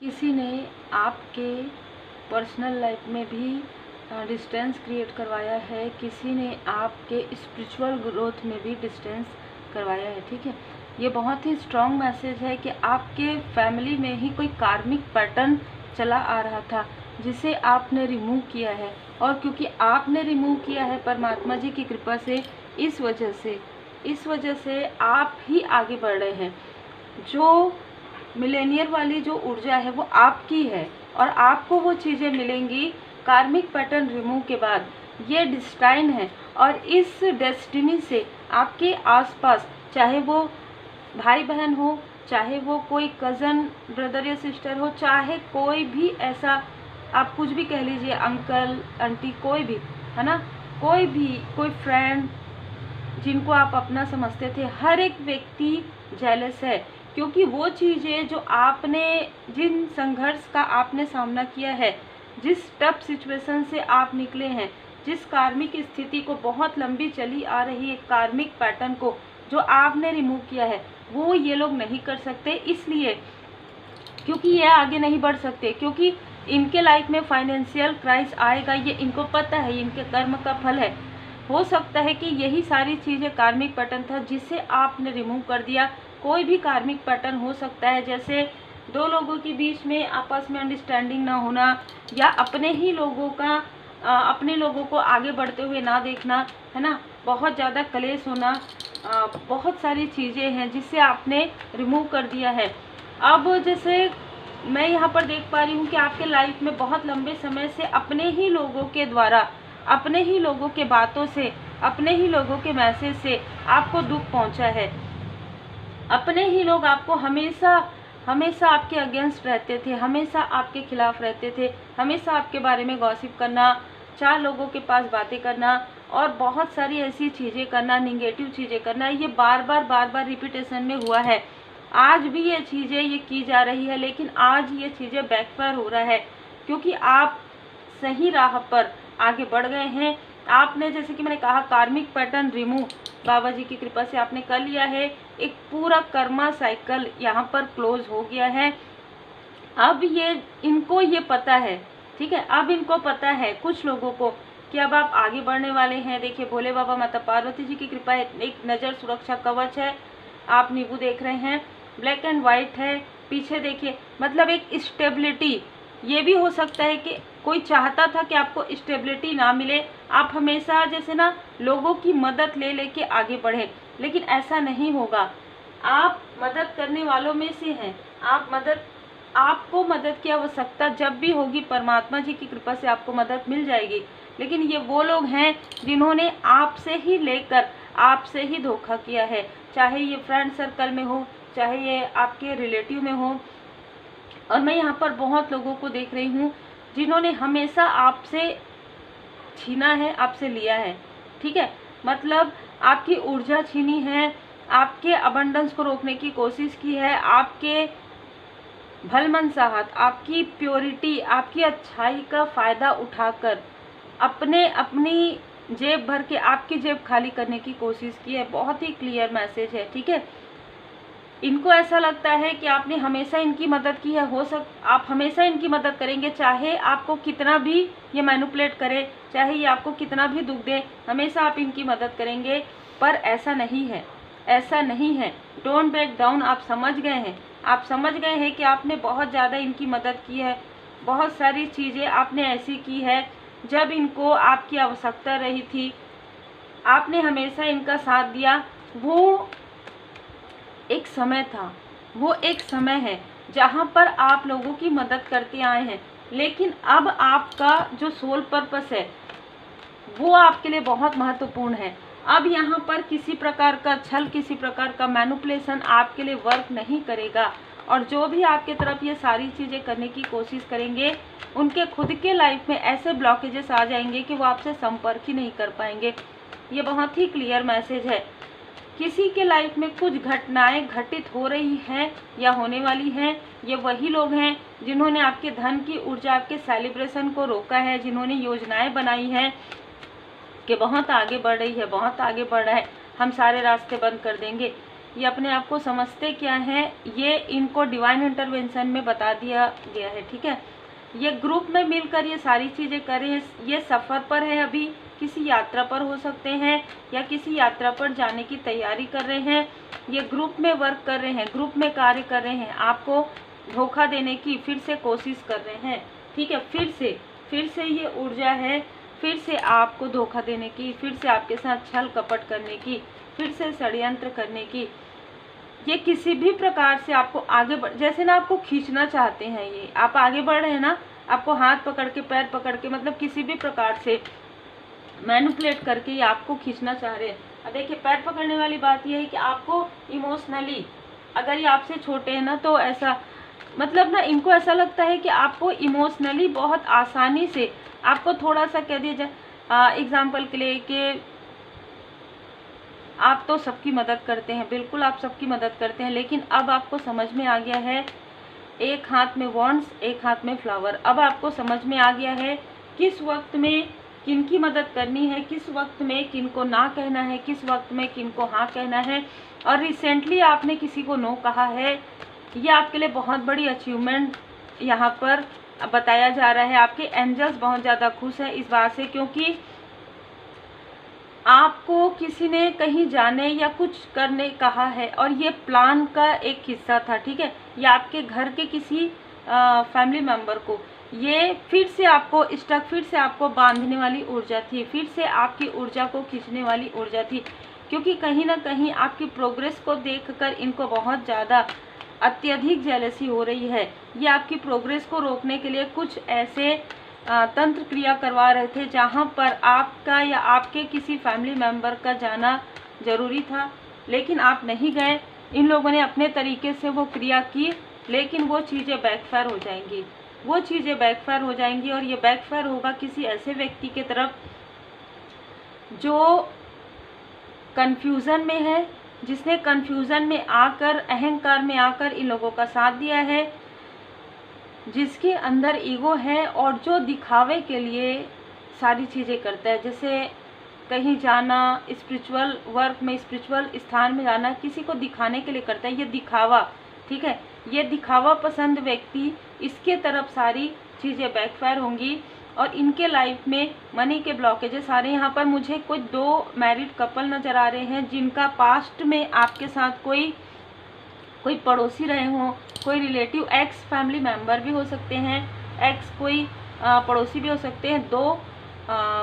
किसी ने आपके पर्सनल लाइफ में भी डिस्टेंस क्रिएट करवाया है, किसी ने आपके स्पिरिचुअल ग्रोथ में भी डिस्टेंस करवाया है। ठीक है, ये बहुत ही स्ट्रॉन्ग मैसेज है कि आपके फैमिली में ही कोई कार्मिक पैटर्न चला आ रहा था जिसे आपने रिमूव किया है, और क्योंकि आपने रिमूव किया है परमात्मा जी की कृपा से, इस वजह से आप ही आगे बढ़ रहे हैं। जो मिलेनियर वाली जो ऊर्जा है वो आपकी है और आपको वो चीज़ें मिलेंगी कार्मिक पैटर्न रिमूव के बाद। ये डिस्टाइन है और इस डेस्टिनी से आपके आसपास, चाहे वो भाई बहन हो, चाहे वो कोई कज़न ब्रदर या सिस्टर हो, चाहे कोई भी ऐसा आप कुछ भी कह लीजिए, अंकल आंटी, कोई भी है ना, कोई फ्रेंड जिनको आप अपना समझते थे, हर एक व्यक्ति जेलस है, क्योंकि वो चीज़ें जो आपने, जिन संघर्ष का आपने सामना किया है, जिस टफ सिचुएशन से आप निकले हैं, जिस कार्मिक स्थिति को, बहुत लंबी चली आ रही है कार्मिक पैटर्न को जो आपने रिमूव किया है, वो ये लोग नहीं कर सकते। इसलिए क्योंकि ये आगे नहीं बढ़ सकते, क्योंकि इनके लाइफ में फाइनेंशियल क्राइसिस आएगा, ये इनको पता है, इनके कर्म का फल है। हो सकता है कि यही सारी चीज़ें कार्मिक पैटर्न था जिसे आपने रिमूव कर दिया। कोई भी कार्मिक पैटर्न हो सकता है, जैसे दो लोगों के बीच में आपस में अंडरस्टैंडिंग ना होना, या अपने ही लोगों का अपने लोगों को आगे बढ़ते हुए ना देखना, है ना, बहुत ज़्यादा कलेश होना, बहुत सारी चीज़ें हैं जिसे आपने रिमूव कर दिया है। अब जैसे मैं यहाँ पर देख पा रही हूँ कि आपके लाइफ में बहुत लंबे समय से अपने ही लोगों के द्वारा, अपने ही लोगों के बातों से, अपने ही लोगों के मैसेज से आपको दुख पहुँचा है। अपने ही लोग आपको हमेशा आपके अगेंस्ट रहते थे, हमेशा आपके खिलाफ रहते थे, हमेशा आपके बारे में गॉसिप करना, चार लोगों के पास बातें करना और बहुत सारी ऐसी चीज़ें करना, निगेटिव चीज़ें करना। ये बार बार रिपीटेशन में हुआ है। आज भी ये चीज़ें ये की जा रही है, लेकिन आज ये चीज़ें बैकफायर हो रहा है क्योंकि आप सही राह पर आगे बढ़ गए हैं। आपने, जैसे कि मैंने कहा, कार्मिक पैटर्न रिमूव बाबा जी की कृपा से आपने कर लिया है। एक पूरा कर्मा साइकिल यहाँ पर क्लोज हो गया है। अब इनको ये पता है, ठीक है, अब इनको पता है कुछ लोगों को कि अब आप आगे बढ़ने वाले हैं। देखिए, भोले बाबा माता पार्वती जी की कृपा है, एक नज़र सुरक्षा कवच है। आप नींबू देख रहे हैं, ब्लैक एंड वाइट है, पीछे देखिए, मतलब एक स्टेबिलिटी। ये भी हो सकता है कि कोई चाहता था कि आपको स्टेबिलिटी ना मिले, आप हमेशा जैसे ना लोगों की मदद ले लेके आगे बढ़े, लेकिन ऐसा नहीं होगा। आप मदद करने वालों में से हैं। आपको मदद की आवश्यकता जब भी होगी, परमात्मा जी की कृपा से आपको मदद मिल जाएगी। लेकिन ये वो लोग हैं जिन्होंने आपसे ही लेकर आपसे ही धोखा किया है, चाहे ये फ्रेंड सर्कल में हो, चाहे ये आपके रिलेटिव में हो। और मैं यहाँ पर बहुत लोगों को देख रही हूँ जिन्होंने हमेशा आपसे छीना है, आपसे लिया है, ठीक है, मतलब आपकी ऊर्जा छीनी है, आपके अबंडेंस को रोकने की कोशिश की है, आपके भलमनसाहत, आपकी प्योरिटी, आपकी अच्छाई का फ़ायदा उठाकर अपनी जेब भर के आपकी जेब खाली करने की कोशिश की है। बहुत ही क्लियर मैसेज है, ठीक है। इनको ऐसा लगता है कि आपने हमेशा इनकी मदद की है, आप हमेशा इनकी मदद करेंगे, चाहे आपको कितना भी ये मैनिपुलेट करे, चाहे ये आपको कितना भी दुख दे, हमेशा आप इनकी मदद करेंगे। पर ऐसा नहीं है, ऐसा नहीं है। Don't back down. आप समझ गए हैं कि आपने बहुत ज़्यादा इनकी मदद की है, बहुत सारी चीज़ें आपने ऐसी की है जब इनको आपकी आवश्यकता रही थी, आपने हमेशा इनका साथ दिया। वो एक समय था, वो एक समय है जहाँ पर आप लोगों की मदद करते आए हैं, लेकिन अब आपका जो सोल पर्पस है वो आपके लिए बहुत महत्वपूर्ण है। अब यहाँ पर किसी प्रकार का छल, किसी प्रकार का मैनिपुलेशन आपके लिए वर्क नहीं करेगा, और जो भी आपके तरफ ये सारी चीज़ें करने की कोशिश करेंगे, उनके खुद के लाइफ में ऐसे ब्लॉकेजेस आ जाएंगे कि वो आपसे संपर्क ही नहीं कर पाएंगे। ये बहुत ही क्लियर मैसेज है। किसी के लाइफ में कुछ घटनाएं घटित हो रही हैं या होने वाली हैं, ये वही लोग हैं जिन्होंने आपके धन की ऊर्जा, आपके सेलिब्रेशन को रोका है, जिन्होंने योजनाएं बनाई हैं कि बहुत आगे बढ़ रही है, बहुत आगे बढ़ रहा है, हम सारे रास्ते बंद कर देंगे। ये अपने आप को समझते क्या हैं, ये इनको डिवाइन इंटरवेंशन में बता दिया गया है। ठीक है, ये ग्रुप में मिलकर ये सारी चीज़ें कर रहे हैं। ये सफ़र पर है, अभी किसी यात्रा पर हो सकते हैं या किसी यात्रा पर जाने की तैयारी कर रहे हैं। ये ग्रुप में वर्क कर रहे हैं, ग्रुप में कार्य कर रहे हैं, आपको धोखा देने की फिर से कोशिश कर रहे हैं। ठीक है, फिर से ये ऊर्जा है, फिर से आपको धोखा देने की, फिर से आपके साथ छल कपट करने की, फिर से षड्यंत्र करने की। ये किसी भी प्रकार से आपको आगे जैसे ना आपको खींचना चाहते हैं, ये आप आगे बढ़ रहे हैं ना, आपको हाथ पकड़ के, पैर पकड़ के, मतलब किसी भी प्रकार से मैनिपुलेट करके ये आपको खींचना चाह रहे हैं। अब देखिए, पैर पकड़ने वाली बात ये है कि आपको इमोशनली, अगर ये आपसे छोटे हैं ना, तो ऐसा मतलब ना इनको ऐसा लगता है कि आपको इमोशनली बहुत आसानी से आपको थोड़ा सा कह दिया जाए, एग्जाम्पल के लिए कि आप तो सबकी मदद करते हैं, बिल्कुल आप सबकी मदद करते हैं, लेकिन अब आपको समझ में आ गया है, एक हाथ में वॉन्ड्स, एक हाथ में फ्लावर। अब आपको समझ में आ गया है किस वक्त में किनकी मदद करनी है, किस वक्त में किनको ना कहना है, किस वक्त में किनको हाँ कहना है। और रिसेंटली आपने किसी को नो कहा है, ये आपके लिए बहुत बड़ी अचीवमेंट यहाँ पर बताया जा रहा है। आपके एंजल्स बहुत ज़्यादा खुश है इस बात से, क्योंकि आपको किसी ने कहीं जाने या कुछ करने कहा है और ये प्लान का एक हिस्सा था। ठीक है, या आपके घर के किसी फैमिली मेम्बर को ये फिर से आपको स्टक, फिर से आपको बांधने वाली ऊर्जा थी, फिर से आपकी ऊर्जा को खींचने वाली ऊर्जा थी, क्योंकि कहीं ना कहीं आपकी प्रोग्रेस को देखकर इनको बहुत ज़्यादा अत्यधिक जेलसी हो रही है। ये आपकी प्रोग्रेस को रोकने के लिए कुछ ऐसे तंत्र क्रिया करवा रहे थे जहाँ पर आपका या आपके किसी फैमिली मेम्बर का जाना जरूरी था, लेकिन आप नहीं गए। इन लोगों ने अपने तरीके से वो क्रिया की, लेकिन वो चीज़ें बैकफायर हो जाएंगी, वो चीज़ें बैकफायर हो जाएंगी। और ये बैकफायर होगा किसी ऐसे व्यक्ति के तरफ जो कन्फ्यूज़न में है, जिसने कन्फ्यूज़न में आकर, अहंकार में आकर इन लोगों का साथ दिया है, जिसके अंदर ईगो है और जो दिखावे के लिए सारी चीज़ें करता है। जैसे कहीं जाना, स्पिरिचुअल वर्क में, स्पिरिचुअल स्थान में जाना, किसी को दिखाने के लिए करता है, ये दिखावा। ठीक है, ये दिखावा पसंद व्यक्ति, इसके तरफ सारी चीज़ें बैकफायर होंगी और इनके लाइफ में मनी के ब्लॉकेजेस आ रहे हैं। यहाँ पर मुझे कुछ 2 मैरिड कपल नज़र आ रहे हैं जिनका पास्ट में आपके साथ कोई पड़ोसी रहे हों, कोई रिलेटिव, एक्स फैमिली मेम्बर भी हो सकते हैं, एक्स कोई पड़ोसी भी हो सकते हैं। 2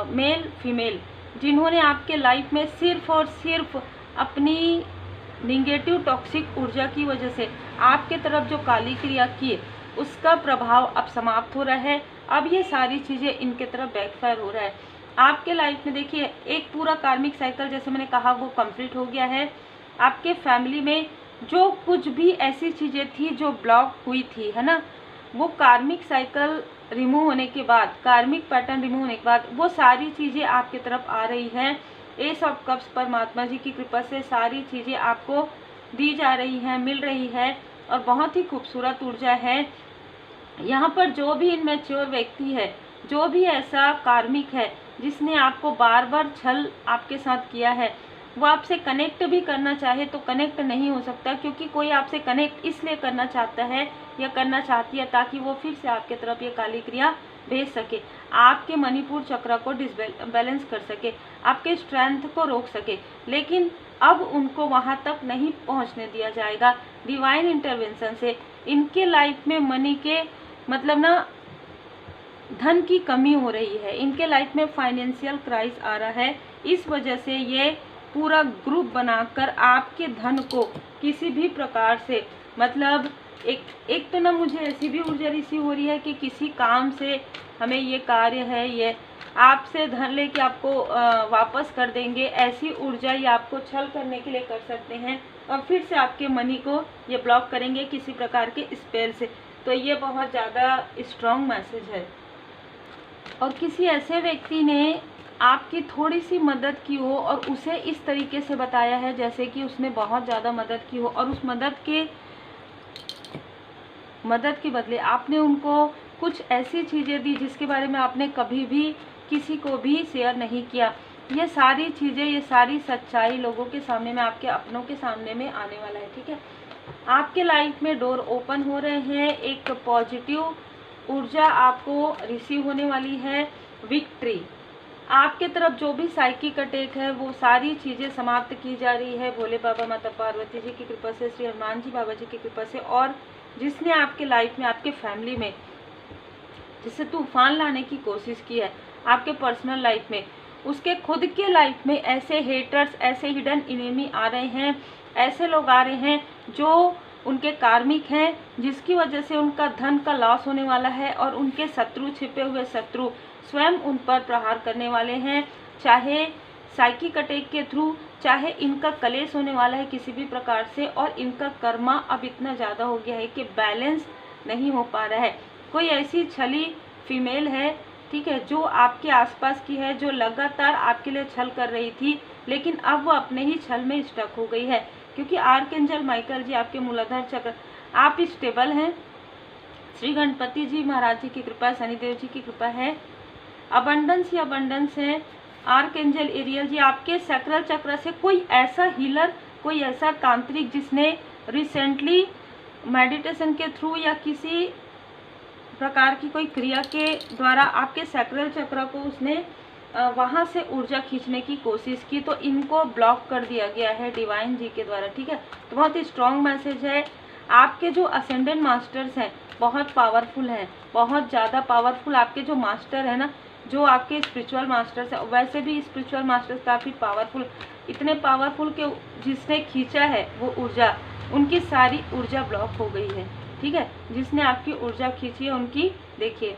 मेल फीमेल जिन्होंने आपके लाइफ में सिर्फ और सिर्फ अपनी निगेटिव टॉक्सिक ऊर्जा की वजह से आपके तरफ जो काली क्रिया की, उसका प्रभाव अब समाप्त हो रहा है। अब ये सारी चीज़ें इनके तरफ बैकफायर हो रहा है। आपके लाइफ में देखिए, एक पूरा कार्मिक साइकिल जैसे मैंने कहा वो कंप्लीट हो गया है। आपके फैमिली में जो कुछ भी ऐसी चीज़ें थी जो ब्लॉक हुई थी, है ना, वो कार्मिक साइकिल रिमूव होने के बाद, कार्मिक पैटर्न रिमूव होने के बाद वो सारी चीज़ें आपकी तरफ आ रही हैं। एस ऑफ कप्स परमात्मा जी की कृपा से सारी चीज़ें आपको दी जा रही हैं, मिल रही है और बहुत ही खूबसूरत ऊर्जा है। यहाँ पर जो भी इनमेच्योर व्यक्ति है, जो भी ऐसा कार्मिक है जिसने आपको बार बार छल आपके साथ किया है, वो आपसे कनेक्ट भी करना चाहे तो कनेक्ट नहीं हो सकता, क्योंकि कोई आपसे कनेक्ट इसलिए करना चाहता है या करना चाहती है ताकि वो फिर से आपके तरफ ये काली क्रिया भेज सके, आपके मणिपुर चक्र को डिसबैलेंस कर सके, आपके स्ट्रेंथ को रोक सके। लेकिन अब उनको वहाँ तक नहीं पहुँचने दिया जाएगा। डिवाइन इंटरवेंशन से इनके लाइफ में मनी के मतलब ना धन की कमी हो रही है, इनके लाइफ में फाइनेंशियल क्राइसिस आ रहा है। इस वजह से ये पूरा ग्रुप बनाकर आपके धन को किसी भी प्रकार से, मतलब एक तो ना मुझे ऐसी भी ऊर्जा रिसीव हो रही है कि किसी काम से हमें ये कार्य है, ये आपसे धन लेके आपको वापस कर देंगे, ऐसी ऊर्जा ये आपको छल करने के लिए कर सकते हैं और फिर से आपके मनी को ये ब्लॉक करेंगे किसी प्रकार के स्पेल से। तो ये बहुत ज़्यादा स्ट्रॉन्ग मैसेज है। और किसी ऐसे व्यक्ति ने आपकी थोड़ी सी मदद की हो और उसे इस तरीके से बताया है जैसे कि उसने बहुत ज़्यादा मदद की हो, और उस मदद के बदले आपने उनको कुछ ऐसी चीज़ें दी जिसके बारे में आपने कभी भी किसी को भी शेयर नहीं किया। ये सारी चीज़ें, ये सारी सच्चाई लोगों के सामने में, आपके अपनों के सामने में आने वाला है। ठीक है, आपके लाइफ में डोर ओपन हो रहे हैं, एक पॉजिटिव ऊर्जा आपको रिसीव होने वाली है, विक्ट्री। आपके तरफ जो भी साइकिक अटैक है वो सारी चीज़ें समाप्त की जा रही है भोले बाबा माता पार्वती जी की कृपा से, श्री हनुमान जी बाबा जी की कृपा से। और जिसने आपके लाइफ में, आपके फैमिली में जिससे तूफान लाने की कोशिश की है आपके पर्सनल लाइफ में, उसके खुद के लाइफ में ऐसे हेटर्स, ऐसे हिडन इनेमी आ रहे हैं, ऐसे लोग आ रहे हैं जो उनके कार्मिक हैं, जिसकी वजह से उनका धन का लॉस होने वाला है और उनके शत्रु, छिपे हुए शत्रु स्वयं उन पर प्रहार करने वाले हैं, चाहे साइकिक अटैक के थ्रू, चाहे इनका कलेश होने वाला है किसी भी प्रकार से। और इनका कर्मा अब इतना ज़्यादा हो गया है कि बैलेंस नहीं हो पा रहा है। कोई ऐसी छली फीमेल है, ठीक है, जो आपके आसपास की है, जो लगातार आपके लिए छल कर रही थी, लेकिन अब वो अपने ही छल में स्टक हो गई है, क्योंकि आर्कएंजल माइकल जी आपके मूलाधार चक्र, आप स्टेबल हैं, श्री गणपति जी महाराज जी की कृपा, शनिदेव जी की कृपा है, अबंडेंस ही अबंडेंस है। आर्कएंजल एरियल जी आपके सैक्रल चक्र से कोई ऐसा हीलर, कोई ऐसा तांत्रिक जिसने रिसेंटली मेडिटेशन के थ्रू या किसी प्रकार की कोई क्रिया के द्वारा आपके सैक्रल चक्र को उसने वहाँ से ऊर्जा खींचने की कोशिश की, तो इनको ब्लॉक कर दिया गया है डिवाइन जी के द्वारा। ठीक है, तो बहुत ही स्ट्रॉन्ग मैसेज है। आपके जो असेंडेंट मास्टर्स हैं बहुत पावरफुल हैं, बहुत ज़्यादा पावरफुल। आपके जो मास्टर है ना, जो आपके स्पिरिचुअल मास्टर्स हैं, वैसे भी स्पिरिचुअल मास्टर्स काफ़ी पावरफुल, इतने पावरफुल के जिसने खींचा है वो ऊर्जा, उनकी सारी ऊर्जा ब्लॉक हो गई है। ठीक है, जिसने आपकी ऊर्जा खींची है उनकी, देखिए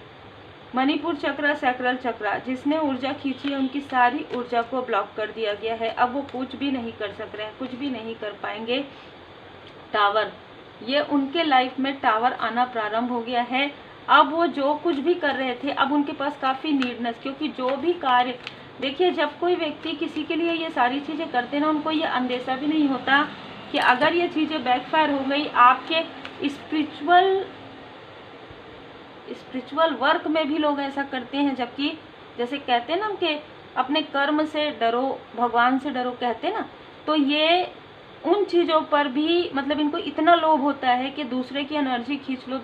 मणिपुर चक्र, सैक्रल चक्र, जिसने ऊर्जा खींची है उनकी सारी ऊर्जा को ब्लॉक कर दिया गया है। अब वो कुछ भी नहीं कर सक रहे हैं, कुछ भी नहीं कर पाएंगे। टावर, ये उनके लाइफ में टावर आना प्रारंभ हो गया है। अब वो जो कुछ भी कर रहे थे, अब उनके पास काफ़ी नीडनेस, क्योंकि जो भी कार्य, देखिए जब कोई व्यक्ति किसी के लिए ये सारी चीज़ें करते ना, उनको ये अंदेशा भी नहीं होता कि अगर ये चीज़ें बैकफायर हो गई, आपके स्पिरिचुअल वर्क में भी लोग ऐसा करते हैं। जबकि जैसे कहते हैं ना कि अपने कर्म से डरो, भगवान से डरो, कहते हैं ना, तो ये उन चीज़ों पर भी मतलब इनको इतना लोभ होता है कि दूसरे की एनर्जी खींच लो।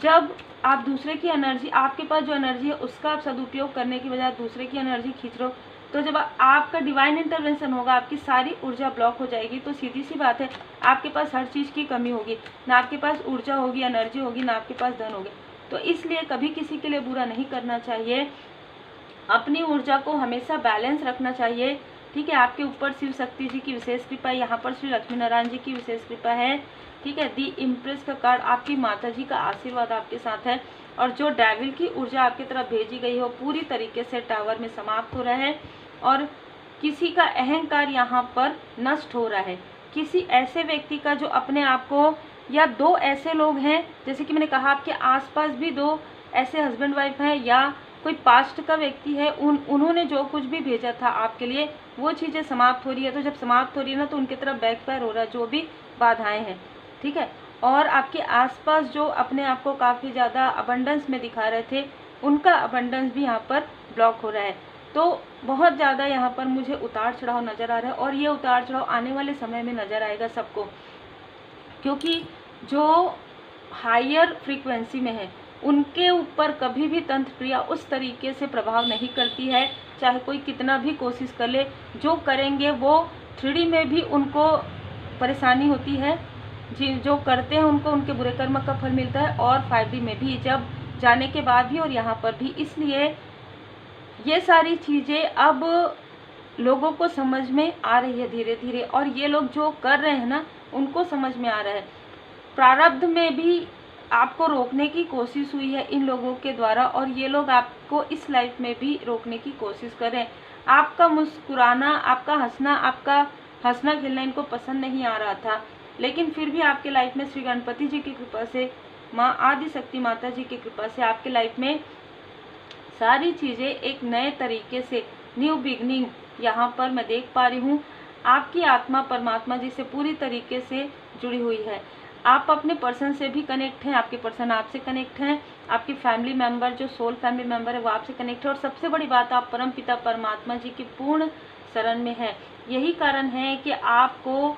जब आप दूसरे की एनर्जी, आपके पास जो एनर्जी है उसका आप सदुपयोग करने की बजाय दूसरे की एनर्जी खींच लो, तो जब आपका डिवाइन इंटरवेंशन होगा, आपकी सारी ऊर्जा ब्लॉक हो जाएगी। तो सीधी सी बात है, आपके पास हर चीज़ की कमी होगी, ना आपके पास ऊर्जा होगी, एनर्जी होगी, ना आपके पास धन होगी। तो इसलिए कभी किसी के लिए बुरा नहीं करना चाहिए, अपनी ऊर्जा को हमेशा बैलेंस रखना चाहिए। ठीक है, आपके ऊपर शिव शक्ति जी की विशेष कृपा है, यहाँ पर श्री लक्ष्मी नारायण जी की विशेष कृपा है। ठीक है, दी इम्प्रेस का कार्ड, आपकी माता जी का आशीर्वाद आपके साथ है। और जो डेविल की ऊर्जा आपकी तरफ भेजी गई हो पूरी तरीके से टावर में समाप्त हो रहा है, और किसी का अहंकार यहाँ पर नष्ट हो रहा है। किसी ऐसे व्यक्ति का जो अपने आप को, या दो ऐसे लोग हैं, जैसे कि मैंने कहा आपके आसपास भी दो ऐसे हस्बैंड वाइफ हैं, या कोई पास्ट का व्यक्ति है, उन्होंने जो कुछ भी भेजा था आपके लिए वो चीज़ें समाप्त हो रही है। तो जब समाप्त हो रही है ना, तो उनकी तरफ बैकफायर हो रहा है जो भी बाधाएं हैं। ठीक है, और आपके आसपास जो अपने आप को काफ़ी ज़्यादा अबंडेंस में दिखा रहे थे, उनका अबंडेंस भी यहाँ पर ब्लॉक हो रहा है। तो बहुत ज़्यादा यहाँ पर मुझे उतार चढ़ाव नज़र आ रहा है, और ये उतार चढ़ाव आने वाले समय में नज़र आएगा सबको, क्योंकि जो हायर फ्रीक्वेंसी में है उनके ऊपर कभी भी तंत्र क्रिया उस तरीके से प्रभाव नहीं करती है, चाहे कोई कितना भी कोशिश कर ले। जो करेंगे वो 3D में भी उनको परेशानी होती है, जो करते हैं उनको उनके बुरे कर्म का फल मिलता है, और 5D में भी जब जाने के बाद भी और यहाँ पर भी। इसलिए ये सारी चीज़ें अब लोगों को समझ में आ रही है धीरे धीरे, और ये लोग जो कर रहे हैं ना उनको समझ में आ रहा है। प्रारब्ध में भी आपको रोकने की कोशिश हुई है इन लोगों के द्वारा, और ये लोग आपको इस लाइफ में भी रोकने की कोशिश कर रहे हैं। आपका मुस्कुराना, आपका हंसना खेलना इनको पसंद नहीं आ रहा था, लेकिन फिर भी आपके लाइफ में श्री गणपति जी की कृपा से, माँ आदि शक्ति माता जी की कृपा से आपके लाइफ में सारी चीज़ें एक नए तरीके से, न्यू बिगनिंग यहाँ पर मैं देख पा रही हूँ। आपकी आत्मा परमात्मा जी से पूरी तरीके से जुड़ी हुई है। आप अपने पर्सन से भी कनेक्ट हैं, आपके पर्सन आपसे कनेक्ट हैं, आपकी फैमिली मेंबर जो सोल फैमिली मेंबर है वो आपसे कनेक्ट है, और सबसे बड़ी बात आप परम पिता परमात्मा जी की पूर्ण शरण में है। यही कारण है कि आपको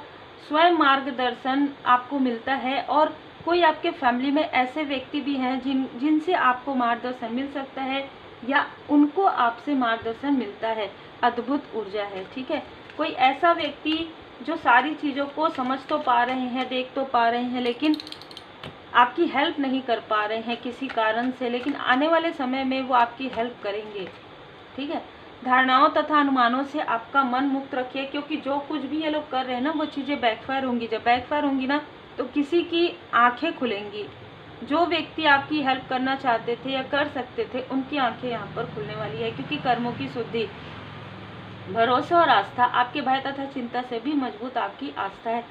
स्वयं मार्गदर्शन आपको मिलता है, और कोई आपके फैमिली में ऐसे व्यक्ति भी हैं जिनसे आपको मार्गदर्शन मिल सकता है या उनको आपसे मार्गदर्शन मिलता है। अद्भुत ऊर्जा है, ठीक है। कोई ऐसा व्यक्ति जो सारी चीज़ों को समझ तो पा रहे हैं, देख तो पा रहे हैं, लेकिन आपकी हेल्प नहीं कर पा रहे हैं किसी कारण से, लेकिन आने वाले समय में वो आपकी हेल्प करेंगे, ठीक है। धारणाओं तथा अनुमानों से आपका मन मुक्त रखिए, क्योंकि जो कुछ भी ये लोग कर रहे हैं ना वो चीज़ें बैकफायर होंगी। जब बैकफायर होंगी ना तो किसी की आंखें खुलेंगी। जो व्यक्ति आपकी हेल्प करना चाहते थे या कर सकते थे उनकी आंखें यहाँ पर खुलने वाली है, क्योंकि कर्मों की शुद्धि, भरोसा और आस्था, आपके भय तथा चिंता से भी मजबूत आपकी आस्था है।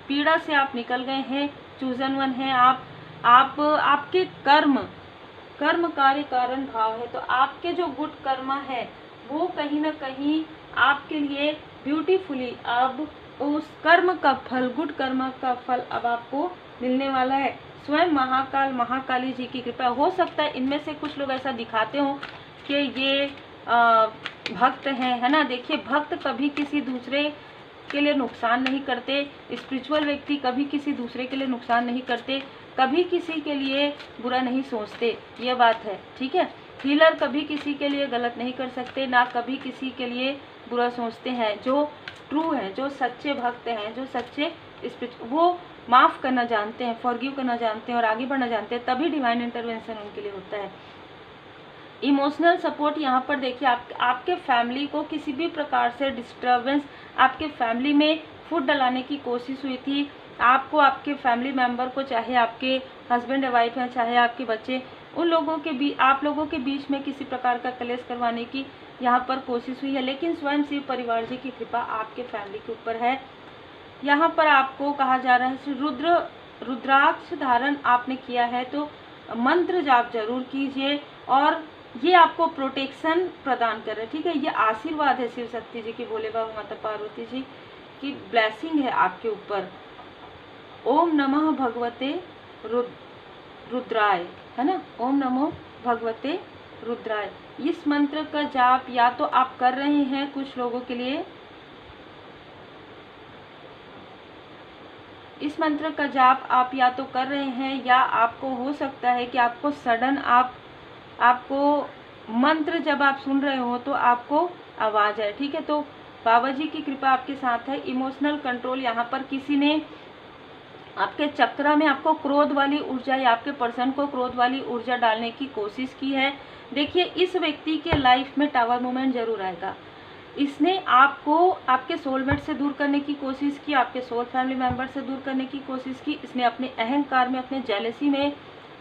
पीड़ा से आप निकल गए हैं, चूजन वन है आप आपके कर्म कार्य कारण भाव है, तो आपके जो गुड कर्मा है वो कहीं ना कहीं आपके लिए ब्यूटीफुली अब उस कर्म का फल, गुड कर्म का फल अब आपको मिलने वाला है। स्वयं महाकाल महाकाली जी की कृपा। हो सकता है इनमें से कुछ लोग ऐसा दिखाते हो कि ये भक्त हैं, है ना। देखिए, भक्त कभी किसी दूसरे के लिए नुकसान नहीं करते, स्पिरिचुअल व्यक्ति कभी किसी दूसरे के लिए नुकसान नहीं करते, कभी किसी के लिए बुरा नहीं सोचते, ये बात है, ठीक है। हीलर कभी किसी के लिए गलत नहीं कर सकते, ना कभी किसी के लिए बुरा सोचते हैं। जो ट्रू हैं, जो सच्चे भक्त हैं, जो सच्चे वो माफ़ करना जानते हैं, फॉरगिव करना जानते हैं और आगे बढ़ना जानते हैं, तभी डिवाइन इंटरवेंशन उनके लिए होता है। इमोशनल सपोर्ट यहाँ पर देखिए, आपके फैमिली को किसी भी प्रकार से डिस्टर्बेंस, आपके फैमिली में फूट डलाने की कोशिश हुई थी, आपको आपके फैमिली मेंबर को, चाहे आपके हस्बैंड या वाइफ हैं, चाहे आपके बच्चे, उन लोगों के बीच, आप लोगों के बीच में किसी प्रकार का कलेश करवाने की यहाँ पर कोशिश हुई है, लेकिन स्वयं शिव परिवार जी की कृपा आपके फैमिली के ऊपर है। यहाँ पर आपको कहा जा रहा है रुद्राक्ष धारण आपने किया है तो मंत्र जाप जरूर कीजिए, और ये आपको प्रोटेक्शन प्रदान कर रहे हैं, ठीक है। ये आशीर्वाद है शिव शक्ति जी की, भोले बाबा माता पार्वती जी की ब्लेसिंग है आपके ऊपर। ओम नमः भगवते रुद्राय, है ना, ओम नमो भगवते रुद्राय। इस मंत्र का जाप या तो आप कर रहे हैं, कुछ लोगों के लिए इस मंत्र का जाप आप या तो कर रहे हैं, या आपको हो सकता है कि आपको सडन आपको मंत्र जब आप सुन रहे हो तो आपको आवाज़ है, ठीक है। तो बाबा जी की कृपा आपके साथ है। इमोशनल कंट्रोल, यहाँ पर किसी ने आपके चक्र में आपको क्रोध वाली ऊर्जा या आपके पर्सन को क्रोध वाली ऊर्जा डालने की कोशिश की है। देखिए, इस व्यक्ति के लाइफ में टावर मोमेंट जरूर आएगा। इसने आपको आपके सोलमेट से दूर करने की कोशिश की, आपके सोल फैमिली मेंबर से दूर करने की कोशिश की। इसने अपने अहंकार में, अपने जेलसी में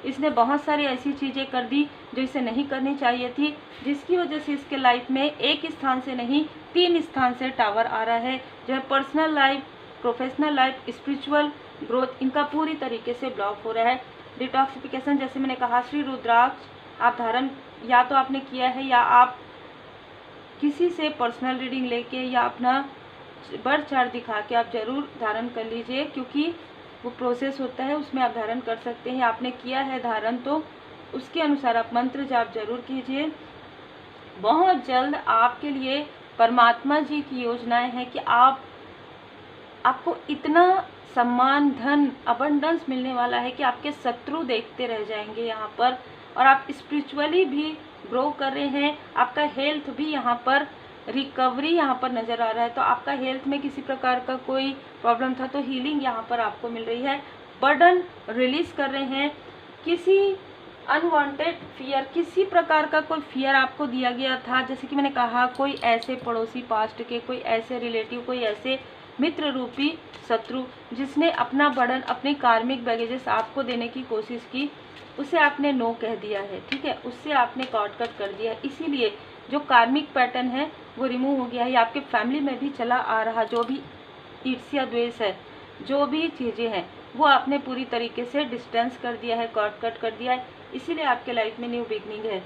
इसने बहुत सारी ऐसी चीज़ें कर दी जो इसे नहीं करनी चाहिए थी, जिसकी वजह से इसके लाइफ में एक स्थान से नहीं 3 स्थान से टावर आ रहा है, जो है personal life, professional life, spiritual growth, इनका पूरी तरीके से ब्लॉक हो रहा है। डिटॉक्सिफिकेशन, जैसे मैंने कहा, श्री रुद्राक्ष आप धारण या तो आपने किया है, या आप किसी से पर्सनल रीडिंग लेके या अपना बर्थ चार्ट दिखा के आप जरूर धारण कर लीजिए, क्योंकि वो प्रोसेस होता है, उसमें आप धारण कर सकते हैं। आपने किया है धारण तो उसके अनुसार आप मंत्र जाप जरूर कीजिए। बहुत जल्द आपके लिए परमात्मा जी की योजनाएं हैं कि आपको इतना सम्मान, धन, अबंडेंस मिलने वाला है कि आपके शत्रु देखते रह जाएंगे यहाँ पर, और आप स्पिरिचुअली भी ग्रो कर रहे हैं। आपका हेल्थ भी यहाँ पर रिकवरी यहाँ पर नज़र आ रहा है, तो आपका हेल्थ में किसी प्रकार का कोई प्रॉब्लम था तो हीलिंग यहाँ पर आपको मिल रही है। बर्डन रिलीज कर रहे हैं। किसी अनवांटेड फियर, किसी प्रकार का कोई फियर आपको दिया गया था, जैसे कि मैंने कहा, कोई ऐसे पड़ोसी पास्ट के, कोई ऐसे रिलेटिव, कोई ऐसे मित्र रूपी शत्रु जिसने अपना बर्डन, अपने कार्मिक बैगेजेस आपको देने की कोशिश की, उसे आपने नो कह दिया है, ठीक है, उससे आपने कट कर दिया है। इसीलिए जो कार्मिक पैटर्न है वो रिमूव हो गया है। आपके फैमिली में भी चला आ रहा जो भी ईर्ष्या द्वेष है, जो भी चीज़ें हैं, वो आपने पूरी तरीके से डिस्टेंस कर दिया है, कट कर दिया है। इसीलिए आपके लाइफ में न्यू बिगनिंग है।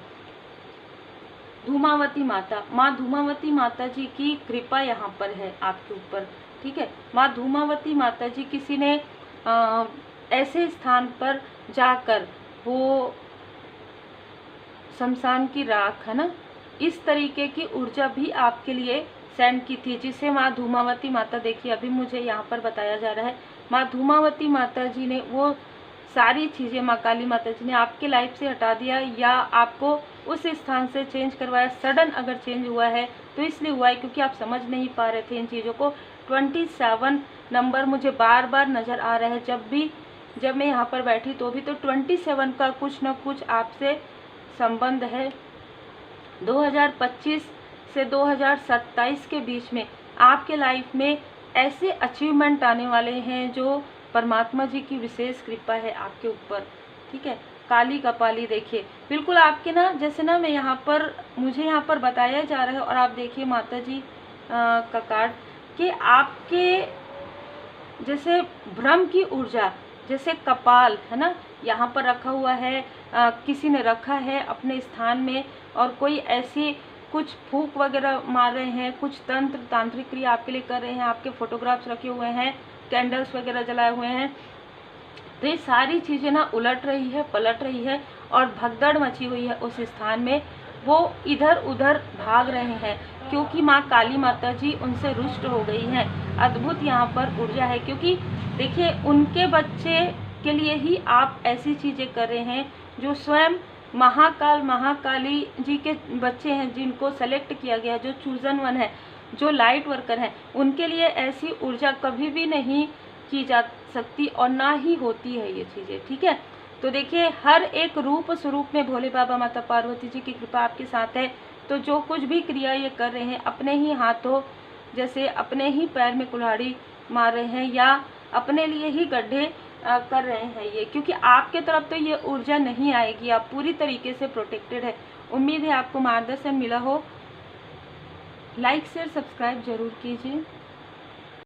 धूमावती माता, माँ धूमावती माता जी की कृपा यहाँ पर है आपके ऊपर, ठीक है। माँ धूमावती माता जी, किसी ने ऐसे स्थान पर जाकर वो शमशान की राख, है ना, इस तरीके की ऊर्जा भी आपके लिए सेंड की थी, जिसे माँ धूमावती माता, देखिए अभी मुझे यहाँ पर बताया जा रहा है, माँ धूमावती माता जी ने वो सारी चीज़ें, माँ काली माता जी ने आपके लाइफ से हटा दिया या आपको उस स्थान से चेंज करवाया। सडन अगर चेंज हुआ है तो इसलिए हुआ है क्योंकि आप समझ नहीं पा रहे थे इन चीज़ों को। 27 नंबर मुझे बार बार नज़र आ रहा है, जब मैं यहाँ पर बैठी तो भी, तो 27 का कुछ न कुछ आपसे संबंध है। 2025 से 2027 के बीच में आपके लाइफ में ऐसे अचीवमेंट आने वाले हैं जो परमात्मा जी की विशेष कृपा है आपके ऊपर, ठीक है। काली कपाली देखिए बिल्कुल आपके ना, जैसे ना मैं यहाँ पर, मुझे यहाँ पर बताया जा रहा है और आप देखिए माता जी का कार्ड कि आपके जैसे ब्रह्म की ऊर्जा, जैसे कपाल है ना यहाँ पर रखा हुआ है, किसी ने रखा है अपने स्थान में, और कोई ऐसी कुछ फूंक वगैरह मार रहे हैं, कुछ तंत्र तांत्रिक क्रिया आपके लिए कर रहे हैं, आपके फोटोग्राफ्स रखे हुए हैं, कैंडल्स वगैरह जलाए हुए हैं। तो ये सारी चीज़ें ना उलट रही है, पलट रही है और भगदड़ मची हुई है उस स्थान में। वो इधर उधर भाग रहे हैं क्योंकि माँ काली माता जी उनसे रुष्ट हो गई हैं। अद्भुत यहाँ पर ऊर्जा है क्योंकि देखिए उनके बच्चे के लिए ही आप ऐसी चीज़ें कर रहे हैं जो स्वयं महाकाल महाकाली जी के बच्चे हैं, जिनको सेलेक्ट किया गया, जो चूजन वन है, जो लाइट वर्कर हैं, उनके लिए ऐसी ऊर्जा कभी भी नहीं की जा सकती और ना ही होती है ये चीज़ें, ठीक है। तो देखिए हर एक रूप स्वरूप में भोले बाबा माता पार्वती जी की कृपा आपके साथ है। तो जो कुछ भी क्रिया ये कर रहे हैं, अपने ही हाथों, जैसे अपने ही पैर में कुल्हाड़ी मार रहे हैं या अपने लिए ही गड्ढे कर रहे हैं ये, क्योंकि आपके तरफ तो ये ऊर्जा नहीं आएगी, आप पूरी तरीके से प्रोटेक्टेड है। उम्मीद है आपको मार्गदर्शन मिला हो। लाइक शेयर सब्सक्राइब जरूर कीजिए।